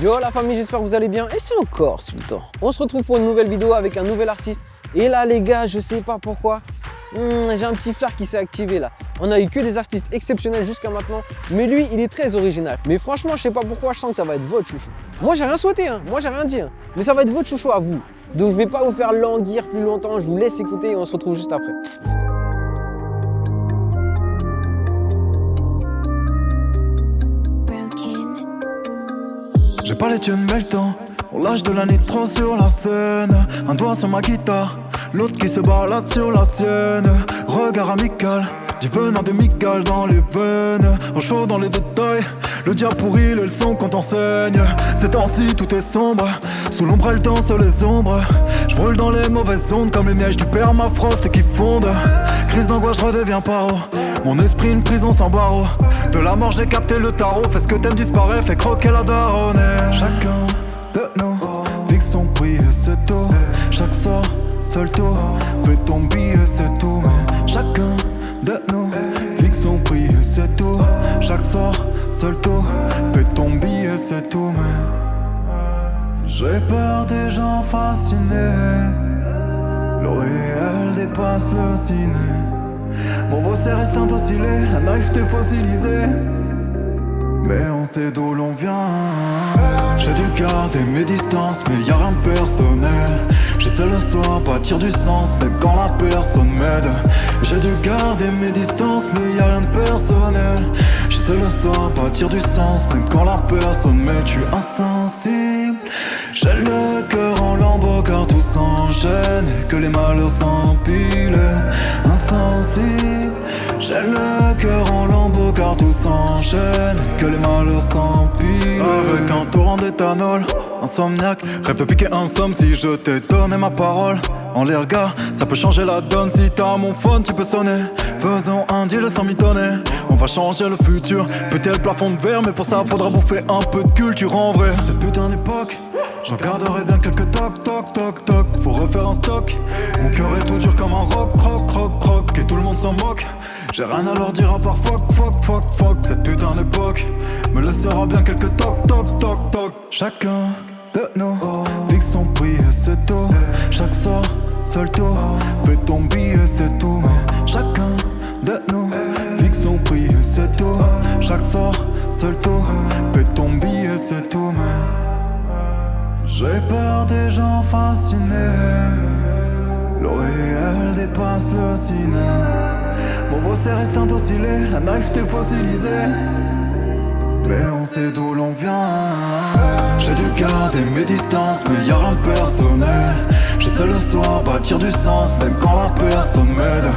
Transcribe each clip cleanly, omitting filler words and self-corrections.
Yo la famille, j'espère que vous allez bien et c'est encore Sultan. On se retrouve pour une nouvelle vidéo avec un nouvel artiste. Et là les gars, je sais pas pourquoi, j'ai un petit flair qui s'est activé là. On a eu que des artistes exceptionnels jusqu'à maintenant, mais lui il est très original. Mais franchement, je sais pas pourquoi, je sens que ça va être votre chouchou. Moi j'ai rien souhaité, moi j'ai rien dit, mais ça va être votre chouchou à vous. Donc je vais pas vous faire languir plus longtemps, je vous laisse écouter et on se retrouve juste après. J'ai pas les tiennes mais le temps, on lâche de la nitro sur la scène. Un doigt sur ma guitare, l'autre qui se balade sur la sienne. Regard amical, du venin de Miguel dans les veines. En chaud dans les détails, le diable pourrit le son qu'on t'enseigne. Ces temps-ci tout est sombre, sous l'ombre elle danse les ombres. Je brûle dans les mauvaises ondes comme les neiges du permafrost qui fondent. Crise d'angoisse, je redeviens paro. Mon esprit une prison sans barreaux. De la mort j'ai capté le tarot. Fais ce que t'aimes disparaît, fais croquer la daronne. Chacun de nous fixe son prix et c'est tout. Chaque sort, seul tour, fais ton billet c'est tout. Chacun de nous fixe son prix et c'est tout. Chaque sort, seul tour, fais ton billet c'est tout. J'ai peur des gens fascinés. Le réel dépasse le ciné. Mon vocé reste indocilé, la naïveté fossilisée. Mais on sait d'où l'on vient. J'ai dû garder mes distances, mais y'a rien de personnel. J'essaie le soir, bâtir du sens, même quand la personne m'aide. J'ai dû garder mes distances, mais y'a rien de personnel. J'essaie le soir, bâtir du sens, même quand la personne m'aide. Je suis insensible, j'ai le cœur en lambeaux car tout s'enchaîne et que les malheurs s'empilent. Insensible, j'ai le cœur en lambeaux car tout s'enchaîne et que les malheurs s'empilent. Avec un torrent d'éthanol, insomniaque, rêve de piquer un somme si je t'ai donné ma parole. En l'air gars, ça peut changer la donne. Si t'as mon phone, tu peux sonner. Faisons un deal sans m'étonner. On va changer le futur, péter le plafond de verre, mais pour ça faudra bouffer un peu de culture en vrai. Cette putain d'époque, j'en garderai bien quelques toc toc toc toc. Faut refaire un stock, mon cœur est tout dur comme un roc, croc croc croc. Et tout le monde s'en moque, j'ai rien à leur dire à part fuck fuck fuck fuck. Cette putain d'époque me laissera bien quelques toc toc toc toc. Chacun de nous fixe son prix et c'est tout. Chaque sort, seul tour, fais ton billet c'est tout. Chacun de nous fixe son prix et c'est tout. Chaque sort, seul tour, fais ton billet c'est tout. J'ai peur des gens fascinés. Le réel dépasse le ciné. Mon vocé reste indocilé, la naïveté fossilisée. Mais on sait d'où l'on vient. J'ai dû garder mes distances, mais y'a rien de personnel. J'essaie le soir, bâtir du sens, même quand la personne m'aide.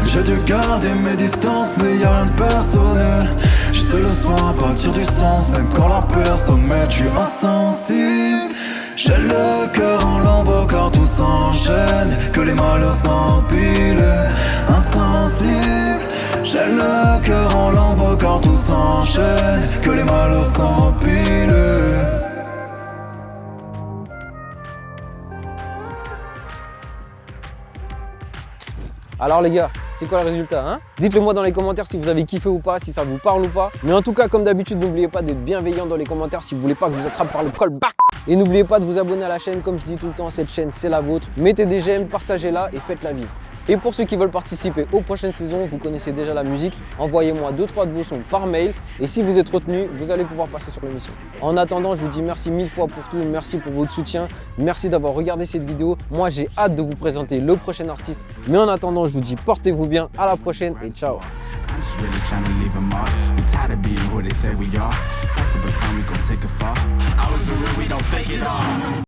J'ai dû garder mes distances, mais y'a rien de personnel. J'essaie le soir, bâtir du sens, même quand la personne m'aide. Je suis insensible, j'ai le cœur en lambeaux car tout s'enchaîne, que les malheurs s'empilent. Insensible, j'ai le cœur en lambeaux car tout s'enchaîne, que les malheurs s'empilent. Alors les gars, c'est quoi le résultat Dites-le moi dans les commentaires si vous avez kiffé ou pas, si ça vous parle ou pas. Mais en tout cas, comme d'habitude, n'oubliez pas d'être bienveillant dans les commentaires si vous voulez pas que je vous attrape par le callback. Et n'oubliez pas de vous abonner à la chaîne, comme je dis tout le temps, cette chaîne c'est la vôtre. Mettez des j'aime, partagez-la et faites-la vivre. Et pour ceux qui veulent participer aux prochaines saisons, vous connaissez déjà la musique, envoyez-moi 2-3 de vos sons par mail. Et si vous êtes retenu, vous allez pouvoir passer sur l'émission. En attendant, je vous dis merci 1000 fois pour tout, merci pour votre soutien, merci d'avoir regardé cette vidéo. Moi, j'ai hâte de vous présenter le prochain artiste. Mais en attendant, je vous dis portez-vous bien, à la prochaine et ciao.